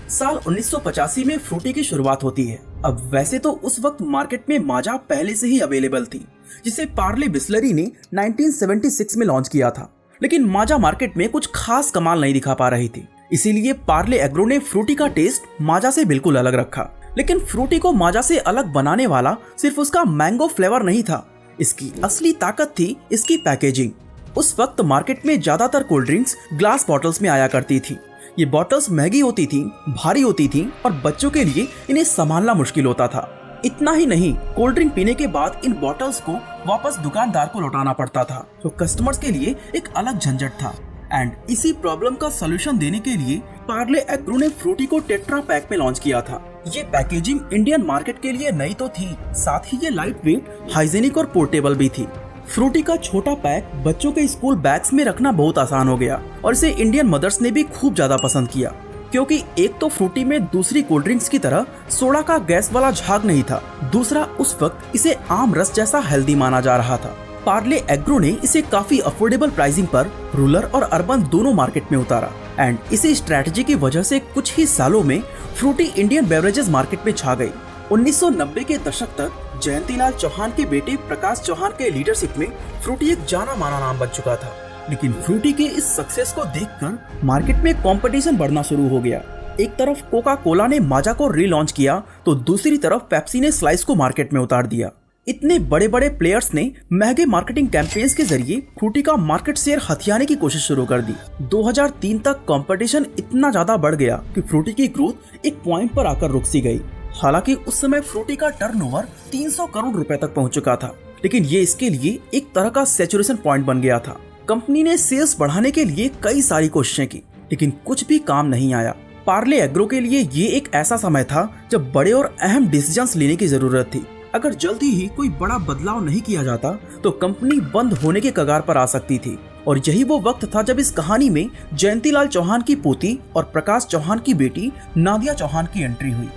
साल 1985 में फ्रूटी की शुरुआत होती है। अब वैसे तो उस वक्त मार्केट में माजा पहले से ही अवेलेबल थी, जिसे पार्ले बिस्लरी ने 1976 में लॉन्च किया था। लेकिन माजा मार्केट में कुछ खास कमाल नहीं दिखा पा रही थी, इसीलिए पार्ले एग्रो ने फ्रूटी का टेस्ट माजा से बिल्कुल अलग रखा। लेकिन फ्रूटी को माजा से अलग बनाने वाला सिर्फ उसका मैंगो फ्लेवर नहीं था, इसकी असली ताकत थी इसकी पैकेजिंग। उस वक्त मार्केट में ज्यादातर कोल्ड ड्रिंक्स ग्लास बॉटल्स में आया करती थी। ये बॉटल्स महंगी होती थी, भारी होती थी और बच्चों के लिए इन्हें संभालना मुश्किल होता था। इतना ही नहीं, कोल्ड ड्रिंक पीने के बाद इन बॉटल्स को वापस दुकानदार को लौटाना पड़ता था, जो कस्टमर्स के लिए एक अलग झंझट था। एंड इसी प्रॉब्लम का सलूशन देने के लिए पार्ले एग्रो ने फ्रूटी को टेट्रा पैक में लॉन्च किया था। ये पैकेजिंग इंडियन मार्केट के लिए नई तो थी, साथ ही ये लाइट वेट, हाइजेनिक और पोर्टेबल भी थी। फ्रूटी का छोटा पैक बच्चों के स्कूल बैग्स में रखना बहुत आसान हो गया और इसे इंडियन मदर्स ने भी खूब ज्यादा पसंद किया, क्योंकि एक तो फ्रूटी में दूसरी कोल्ड ड्रिंक्स की तरह सोडा का गैस वाला झाग नहीं था, दूसरा उस वक्त इसे आम रस जैसा हेल्दी माना जा रहा था। पार्ले एग्रो ने इसे काफी अफोर्डेबल प्राइसिंग पर रूरल और अर्बन दोनों मार्केट में उतारा। एंड इसी स्ट्रेटजी की वजह से कुछ ही सालों में फ्रूटी इंडियन बेवरेजेस मार्केट में छा गई। 1990 के दशक तक जयंतीलाल चौहान के बेटे प्रकाश चौहान के लीडरशिप में फ्रूटी एक जाना माना नाम बन चुका था। लेकिन फ्रूटी के इस सक्सेस को देखकर मार्केट में कंपटीशन बढ़ना शुरू हो गया। एक तरफ कोका कोला ने माजा को रीलॉन्च किया, तो दूसरी तरफ पेप्सी ने स्लाइस को मार्केट में उतार दिया। इतने बड़े बड़े प्लेयर्स ने महंगे मार्केटिंग कैंपेन्स के जरिए फ्रूटी का मार्केट शेयर हथियाने की कोशिश शुरू कर दी। 2003 तक कंपटीशन इतना ज्यादा बढ़ गया कि फ्रूटी की ग्रोथ एक पॉइंट पर आकर रुक सी गई। हालांकि उस समय फ्रूटी का टर्नओवर 300 करोड़ रुपए तक पहुंच चुका था, लेकिन ये इसके लिए एक तरह का सैचुरेशन पॉइंट बन गया था। कंपनी ने सेल्स बढ़ाने के लिए कई सारी कोशिशें की, लेकिन कुछ भी काम नहीं आया। पार्ले एग्रो के लिए ये एक ऐसा समय था जब बड़े और अहम डिसीजंस लेने की जरूरत थी। अगर जल्दी ही कोई बड़ा बदलाव नहीं किया जाता तो कंपनी बंद होने के कगार पर आ सकती थी। और यही वो वक्त था जब इस कहानी में जयंतीलाल चौहान की पोती और प्रकाश चौहान की बेटी नादिया चौहान की एंट्री हुई।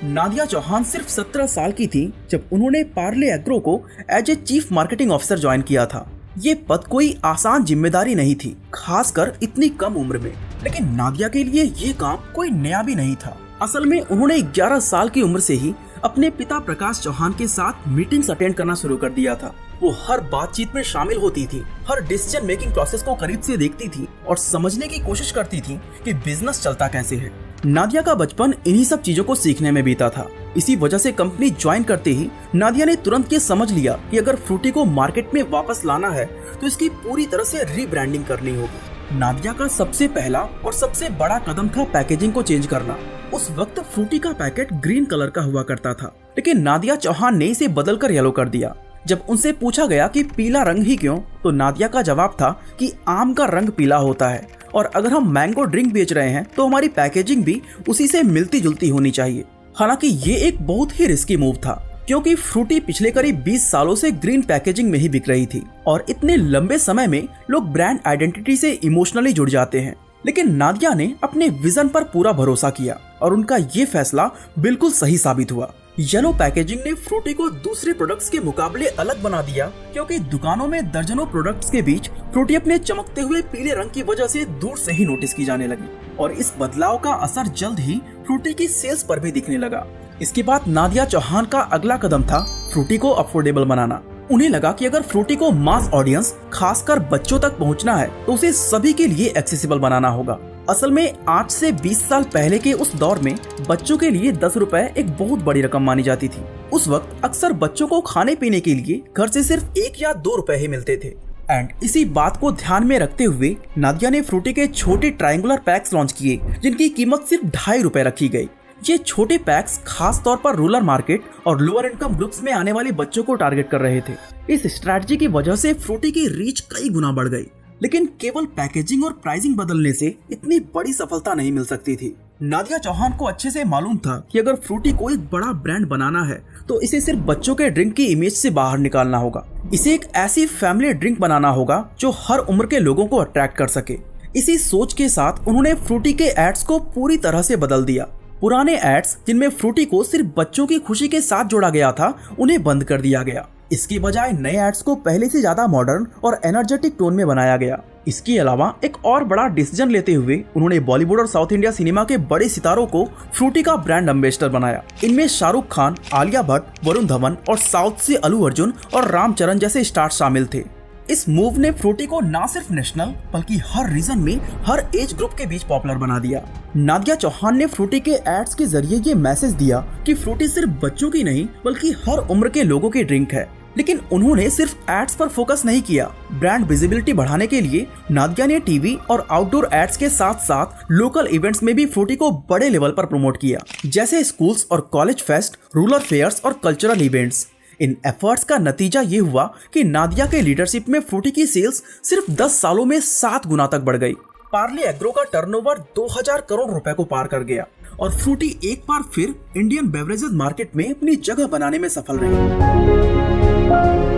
नादिया चौहान सिर्फ 17 साल की थी जब उन्होंने पार्ले एग्रो को as a chief marketing officer join किया था। ये पद कोई आसान जिम्मेदारी नहीं थी, खासकर इतनी कम उम्र में। लेकिन नादिया के लिए ये काम कोई नया भी नहीं था। असल में उन्होंने 11 साल की उम्र से ही अपने पिता प्रकाश चौहान के साथ मीटिंग्स अटेंड करना शुरू कर दिया था। वो हर बातचीत में शामिल होती थी, हर डिसीजन मेकिंग प्रोसेस को करीब से देखती थी और समझने की कोशिश करती थी कि बिजनेस चलता कैसे है। नादिया का बचपन इन्हीं सब चीजों को सीखने में बीता था। इसी वजह से कंपनी ज्वाइन करते ही नादिया ने तुरंत ये समझ लिया कि अगर फ्रूटी को मार्केट में वापस लाना है तो इसकी पूरी तरह से रीब्रांडिंग करनी होगी। नादिया का सबसे पहला और सबसे बड़ा कदम था पैकेजिंग को चेंज करना। उस वक्त फ्रूटी का पैकेट ग्रीन कलर का हुआ करता था, लेकिन नादिया चौहान ने इसे बदलकर येलो कर दिया। जब उनसे पूछा गया कि पीला रंग ही क्यों, तो नादिया का जवाब था कि आम का रंग पीला होता है और अगर हम मैंगो ड्रिंक बेच रहे हैं तो हमारी पैकेजिंग भी उसी से मिलती जुलती होनी चाहिए। हालांकि ये एक बहुत ही रिस्की मूव था, क्योंकि फ्रूटी पिछले करीब 20 सालों से ग्रीन पैकेजिंग में ही बिक रही थी और इतने लंबे समय में लोग ब्रांड आइडेंटिटी से इमोशनली जुड़ जाते हैं। लेकिन नादिया ने अपने विजन पर पूरा भरोसा किया और उनका ये फैसला बिल्कुल सही साबित हुआ। येलो पैकेजिंग ने फ्रूटी को दूसरे प्रोडक्ट्स के मुकाबले अलग बना दिया, क्योंकि दुकानों में दर्जनों प्रोडक्ट्स के बीच फ्रूटी अपने चमकते हुए पीले रंग की वजह से दूर से ही नोटिस की जाने लगी। और इस बदलाव का असर जल्द ही फ्रूटी की सेल्स पर भी दिखने लगा। इसके बाद नादिया चौहान का अगला कदम था फ्रूटी को अफोर्डेबल बनाना। उन्हें लगा कि अगर फ्रूटी को मास ऑडियंस, खासकर बच्चों तक पहुंचना है तो उसे सभी के लिए एक्सेसिबल बनाना होगा। असल में आज से 20 साल पहले के उस दौर में बच्चों के लिए 10 रुपए एक बहुत बड़ी रकम मानी जाती थी। उस वक्त अक्सर बच्चों को खाने पीने के लिए घर से सिर्फ 1 या 2 रुपए ही मिलते थे। एंड इसी बात को ध्यान में रखते हुए नादिया ने फ्रूटी के छोटे ट्रायंगुलर पैक्स लॉन्च किए, जिनकी कीमत सिर्फ 2.5 रुपए रखी गई। ये छोटे पैक्स खास तौर पर रूरल मार्केट और लोअर इनकम ग्रुप्स में आने वाले बच्चों को टारगेट कर रहे थे। इस स्ट्रैटेजी की वजह से फ्रूटी की रीच कई गुना बढ़ गई। लेकिन केवल पैकेजिंग और प्राइसिंग बदलने से इतनी बड़ी सफलता नहीं मिल सकती थी। नादिया चौहान को अच्छे से मालूम था कि अगर फ्रूटी को एक बड़ा ब्रांड बनाना है तो इसे सिर्फ बच्चों के ड्रिंक की इमेज से बाहर निकालना होगा। इसे एक ऐसी फैमिली ड्रिंक बनाना होगा जो हर उम्र के लोगों को अट्रैक्ट कर सके। इसी सोच के साथ उन्होंने फ्रूटी के एड्स को पूरी तरह से बदल दिया। पुराने एड्स जिनमें फ्रूटी को सिर्फ बच्चों की खुशी के साथ जोड़ा गया था, उन्हें बंद कर दिया गया इसके बजाय नए एड्स को पहले से ज्यादा मॉडर्न और एनर्जेटिक टोन में बनाया गया। इसके अलावा एक और बड़ा डिसीजन लेते हुए उन्होंने बॉलीवुड और साउथ इंडिया सिनेमा के बड़े सितारों को फ्रूटी का ब्रांड एम्बेसडर बनाया। इनमें शाहरुख खान, आलिया भट्ट, वरुण धवन और साउथ से अल्लू अर्जुन और रामचरण जैसे स्टार्स शामिल थे। इस मूव ने फ्रूटी को न सिर्फ नेशनल बल्कि हर रीजन में हर एज ग्रुप के बीच पॉपुलर बना दिया। नादिया चौहान ने फ्रूटी के एड्स के जरिए ये मैसेज दिया कि फ्रूटी सिर्फ बच्चों की नहीं बल्कि हर उम्र के लोगों की ड्रिंक है। लेकिन उन्होंने सिर्फ एड्स पर फोकस नहीं किया। ब्रांड विजिबिलिटी बढ़ाने के लिए नादिया ने टीवी और आउटडोर एड्स के साथ साथ लोकल इवेंट्स में भी फ्रूटी को बड़े लेवल पर प्रमोट किया, जैसे स्कूल्स और कॉलेज फेस्ट, रूरल फेयर्स और कल्चरल इवेंट्स। इन एफर्ट्स का नतीजा ये हुआ कि नादिया के लीडरशिप में फ्रूटी की सेल्स सिर्फ 10 सालों में 7 गुना तक बढ़ गई। पार्ले एग्रो का टर्नओवर 2000 करोड़ रुपए को पार कर गया और फ्रूटी एक बार फिर इंडियन बेवरेजेस मार्केट में अपनी जगह बनाने में सफल रही।